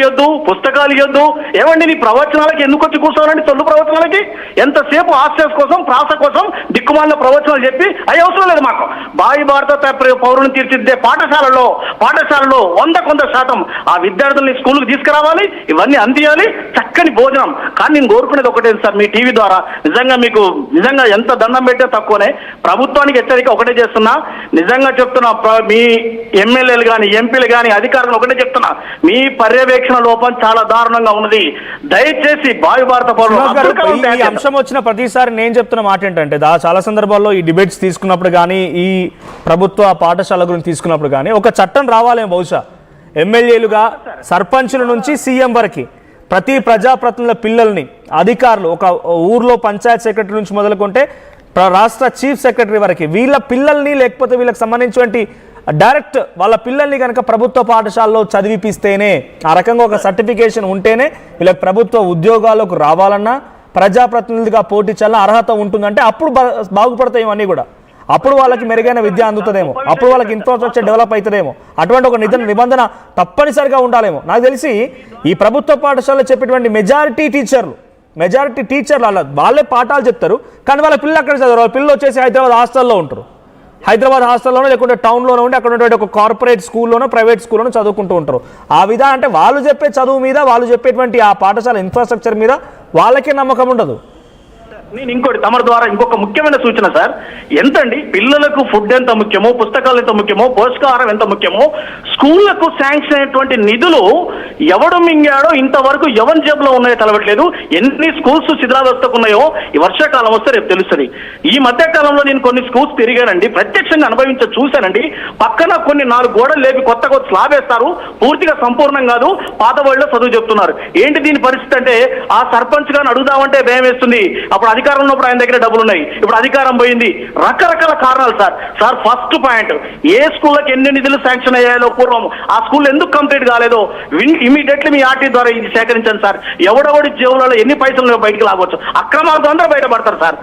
ఇవ్వద్దు, పుస్తకాలు ఇవ్వద్దు. ఏమండి నీ ప్రవచనాలకి ఎందుకు వచ్చి కూర్చోవాలండి? తొలి ప్రవచనాలకి ఎంతసేపు హాస్యస్ కోసం, ప్రాస కోసం దిక్కుమాలిన ప్రవచనాలు చెప్పి అవి అవసరం లేదు మాకు. భావి భారత పౌరులను తీర్చిదిద్దే పాఠశాలలో 100% ఆ విద్యార్థుల్ని స్కూల్కి తీసుకురావాలి, ఇవన్నీ అందియాలి, చక్కని భోజనం. కానీ నేను కోరుకునేది ఒకటే సార్, మీ టీవీ ద్వారా నిజంగా ఎంత దండం పెట్టే తక్కువనే. ప్రభుత్వానికి హెచ్చరిక ఒకటే చేస్తున్నా, నిజంగా చెప్తున్నా, మీ ఎమ్మెల్యేలు కానీ ఎంపీలు కానీ అధికారులు ఒకటే చెప్తున్నా, మీ పర్యవేక్షణ లోపం చాలా దారుణంగా ఉన్నది. దయచేసి భావి భారత పౌరులు ఈ అంశం వచ్చిన ప్రతిసారి నేను చెప్తున్న మాట ఏంటంటే, చాలా సందర్భాల్లో ఈ డిబేట్స్ తీసుకున్నప్పుడు కానీ, ఈ ప్రభుత్వ పాఠశాల గురించి తీసుకున్నప్పుడు కానీ ఒక చట్టం రావాలేమో బహుశా. ఎమ్మెల్యేలుగా సర్పంచుల నుంచి సీఎం వరకు ప్రతి ప్రజాప్రతినిధుల పిల్లల్ని అధికారులు, ఒక ఊర్లో పంచాయత్ సెక్రటరీ నుంచి మొదలుకుంటే రాష్ట్ర చీఫ్ సెక్రటరీ వరకు వీళ్ళ పిల్లల్ని, లేకపోతే వీళ్ళకి సంబంధించినటువంటి డైరెక్ట్ వాళ్ళ పిల్లల్ని కనుక ప్రభుత్వ పాఠశాలలో చదివిపిస్తేనే, ఆ రకంగా ఒక సర్టిఫికేషన్ ఉంటేనే వీళ్ళకి ప్రభుత్వ ఉద్యోగాలకు రావాలన్నా, ప్రజాప్రతినిధులుగా పోటీ చేయాలన్నా అర్హత ఉంటుందంటే అప్పుడు బాగుపడతాయి ఇవన్నీ కూడా. అప్పుడు వాళ్ళకి మెరుగైన విద్య అందుతుందేమో, అప్పుడు వాళ్ళకి ఇన్ఫ్రాస్ట్రక్చర్ డెవలప్ అవుతుందేమో. అటువంటి ఒక నిబంధన తప్పనిసరిగా ఉండాలేమో. నాకు తెలిసి ఈ ప్రభుత్వ పాఠశాలలో చెప్పేటువంటి మెజారిటీ టీచర్లు వాళ్ళే పాఠాలు చెప్తారు, కానీ వాళ్ళ పిల్లలు అక్కడ చదవరు. వాళ్ళ పిల్లలు వచ్చేసి హైదరాబాద్ హాస్టల్లో ఉంటారు. హైదరాబాద్ హాస్టల్లోనో లేకుంటే టౌన్లోనో ఉండి అక్కడ ఉన్నటువంటి ఒక కార్పొరేట్ స్కూల్లోనో ప్రైవేట్ స్కూల్లోనో చదువుకుంటూ ఉంటారు. ఆ విధంగా అంటే వాళ్ళు చెప్పే చదువు మీద, వాళ్ళు చెప్పేటువంటి ఆ పాఠశాల ఇన్ఫ్రాస్ట్రక్చర్ మీద వాళ్ళకే నమ్మకం ఉండదు. నేను ఇంకోటి తమ ద్వారా ఇంకొక ముఖ్యమైన సూచన సార్, ఎంతండి పిల్లలకు ఫుడ్ ఎంత ముఖ్యమో, పుస్తకాలు ఎంత ముఖ్యమో, పోషకాహారం ఎంత ముఖ్యమో, స్కూళ్లకు శాంక్షన్ అయినటువంటి నిధులు ఎవడు మింగాడో ఇంతవరకు ఎవరి జేబులో ఉన్నాయో తెలవట్లేదు. ఎన్ని స్కూల్స్ శిథిలావస్థకు ఉన్నాయో ఈ వర్షాకాలం వస్తే రేపు తెలుస్తుంది. ఈ మధ్య కాలంలో నేను కొన్ని స్కూల్స్ తిరిగానండి, ప్రత్యక్షంగా చూశానండి. పక్కన కొన్ని 4 గోడలు లేపి కొత్తగా స్లాబ్ వేస్తారు, పూర్తిగా సంపూర్ణం కాదు, పాత బడిలో చదువు చెప్తున్నారు. ఏంటి దీని పరిస్థితి అంటే, ఆ సర్పంచ్ గారిని అడుగుదామంటే భయం వేస్తుంది. అప్పుడు అధికారం ఉన్నప్పుడు ఆయన దగ్గర డబ్బులు ఉన్నాయి, ఇప్పుడు అధికారం పోయింది. రకరకాల కారణాలు సార్. ఫస్ట్ పాయింట్, ఏ స్కూళ్ళకి ఎన్ని నిధులు శాంక్షన్ అయ్యాయో పూర్వం ఆ స్కూల్ ఎందుకు కంప్లీట్ కాలేదో ఇమీడియట్లీ మీ ఆర్టీ ద్వారా ఇది సేకరించండి సార్. ఎవడెవడి జేబులలో ఎన్ని పైసలు బయటకు లాగవచ్చు, అక్రమాలతో అందరూ బయటపడతారు సార్.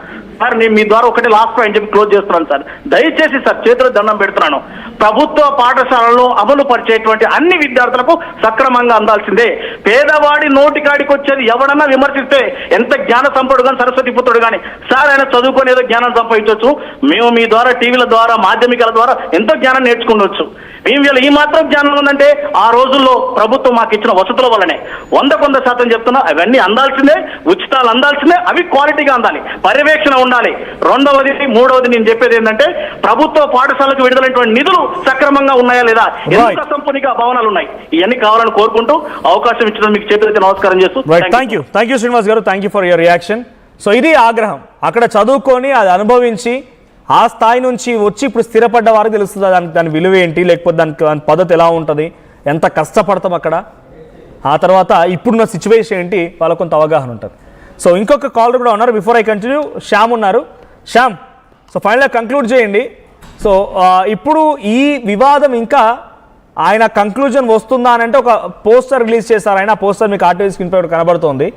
నేను మీ ద్వారా ఒకటి లాస్ట్ పాయింట్ చెప్పి క్లోజ్ చేస్తున్నాను సార్. దయచేసి సార్ చేతులు దండం పెడుతున్నాను, ప్రభుత్వ పాఠశాలలో అమలు పరిచేటువంటి అన్ని విద్యార్థులకు సక్రమంగా అందాల్సిందే. పేదవాడి నోటికాడికి వచ్చేది ఎవడన్నా విమర్శిస్తే, ఎంత జ్ఞాన సంపడు కానీ సరస్వతి పుత్రుడు కానీ సార్ ఆయన చదువుకొని ఏదో జ్ఞానం సంపాదించవచ్చు. మేము మీ ద్వారా టీవీల ద్వారా మాధ్యమికాల ద్వారా ఎంతో జ్ఞానం నేర్చుకుండవచ్చు. మేము వీళ్ళు ఈ మాత్రం జ్ఞానం ఉందంటే ఆ రోజుల్లో ప్రభుత్వం మాకు ఇచ్చిన వసతుల వల్లనే. 100% చెప్తున్నా, అవన్నీ అందాల్సిందే, ఉచితాలు అందాల్సిందే, అవి క్వాలిటీగా అందాలి, పర్యవేక్షణ ఉండాలి. రెండవది, మూడవది నేను చెప్పేది ఏంటంటే, ప్రభుత్వ పాఠశాలకు విడుదలైనటువంటి నిధులు సక్రమంగా ఉన్నాయా లేదా, ఎంత సంపూర్ణంగా భవనాలు ఉన్నాయి, ఇవన్నీ కావాలని కోరుకుంటూ అవకాశం ఇచ్చిన మీకు చేతులైతే నమస్కారం చేస్తూ థ్యాంక్ యూ శ్రీనివాస్ గారు, thank you for your reaction. So ఇది ఆగ్రహం, అక్కడ చదువుకొని అది అనుభవించి ఆ స్థాయి నుంచి వచ్చి ఇప్పుడు స్థిరపడ్డ వారికి తెలుస్తుంది దాని విలువ ఏంటి, లేకపోతే దాని పద్ధతి ఎలా ఉంటుంది, ఎంత కష్టపడతాం అక్కడ, ఆ తర్వాత ఇప్పుడున్న సిచ్యువేషన్ ఏంటి, వాళ్ళకు కొంత అవగాహన ఉంటుంది. సో ఇంకొక కాలర్ కూడా ఉన్నారు. బిఫోర్ ఐ కంటిన్యూ, శ్యామ్ ఉన్నారు. శ్యామ్, సో ఫైనల్గా కంక్లూడ్ చేయండి. సో ఇప్పుడు ఈ వివాదం ఇంకా ఆయన కంక్లూజన్ వస్తుందా అని అంటే, ఒక పోస్టర్ రిలీజ్ చేశారు ఆయన. ఆ పోస్టర్ మీకు ఆర్టీవీ స్క్రీన్ పై కనబడుతోంది.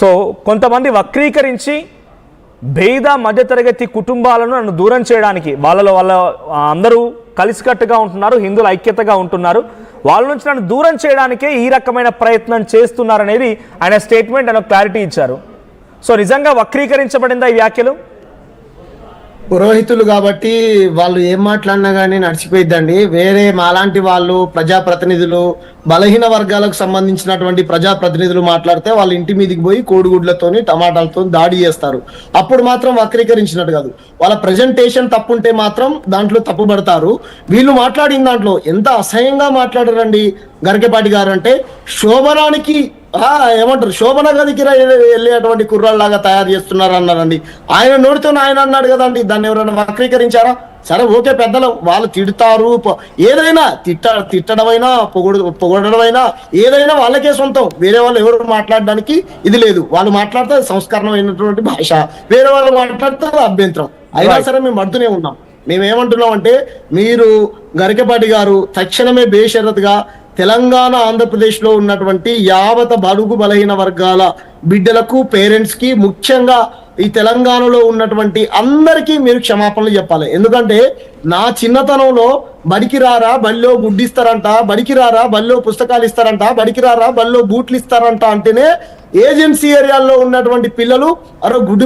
సో కొంతమంది వక్రీకరించి పేద మధ్యతరగతి కుటుంబాలను నన్ను దూరం చేయడానికి, వాళ్ళ అందరూ కలిసికట్టుగా ఉంటున్నారు, హిందువుల ఐక్యతగా ఉంటున్నారు, వాళ్ళ నుంచి నన్ను దూరం చేయడానికే ఈ రకమైన ప్రయత్నం చేస్తున్నారనేది ఆయన స్టేట్మెంట్, ఆయన క్లారిటీ ఇచ్చారు. సో నిజంగా వక్రీకరించబడిందా ఈ వ్యాఖ్యలు? పురోహితులు కాబట్టి వాళ్ళు ఏం మాట్లాడినా కానీ నడిచిపోయిద్దండి. వేరే మాలాంటి వాళ్ళు, ప్రజాప్రతినిధులు, బలహీన వర్గాలకు సంబంధించినటువంటి ప్రజాప్రతినిధులు మాట్లాడితే వాళ్ళ ఇంటి మీదకి పోయి కోడిగుడ్లతోని టమాటాలతో దాడి చేస్తారు. అప్పుడు మాత్రం వక్రీకరించినట్టు కాదు. వాళ్ళ ప్రజెంటేషన్ తప్పుంటే మాత్రం దాంట్లో తప్పుపడతారు. వీళ్ళు మాట్లాడిన దాంట్లో ఎంత అసహ్యంగా మాట్లాడారండి గరికపాటి గారు అంటే, శోభనానికి ఏమంటారు, శోభన గదికి వెళ్ళేటువంటి కుర్రాళ్ళలాగా తయారు చేస్తున్నారు అన్నారండి. ఆయన నోటితో ఆయన అన్నాడు కదండి, దాన్ని ఎవరైనా వక్రీకరించారా? సరే ఓకే, పెద్దలు వాళ్ళు తిడతారు, ఏదైనా తిట్టడమైనా పొగడమైనా ఏదైనా వాళ్ళకే సొంతం, వేరే వాళ్ళు ఎవరు మాట్లాడడానికి ఇది లేదు. వాళ్ళు మాట్లాడితే సంస్కరణమైనటువంటి భాష, వేరే వాళ్ళు మాట్లాడితే అభ్యంతరం. అయినా సరే మేము అడుతూనే ఉన్నాం. మేమేమంటున్నాం అంటే, మీరు గరికపాటి గారు తక్షణమే బేషరతుగా తెలంగాణ ఆంధ్రప్రదేశ్ లో ఉన్నటువంటి యావత బడుగు బలహీన వర్గాల బిడ్డలకు, పేరెంట్స్ కి, ముఖ్యంగా ఈ తెలంగాణలో ఉన్నటువంటి అందరికీ మీరు క్షమాపణలు చెప్పాలి. ఎందుకంటే నా చిన్నతనంలో బడికి రారా బడిలో గుడ్డిస్తారంట, బడికి రారా బడిలో పుస్తకాలు ఇస్తారంట, బడికి రారా బడిలో బూట్లు ఇస్తారంట అంటేనే ఏజెన్సీ ఏరియాల్లో ఉన్నటువంటి పిల్లలు గుడ్డు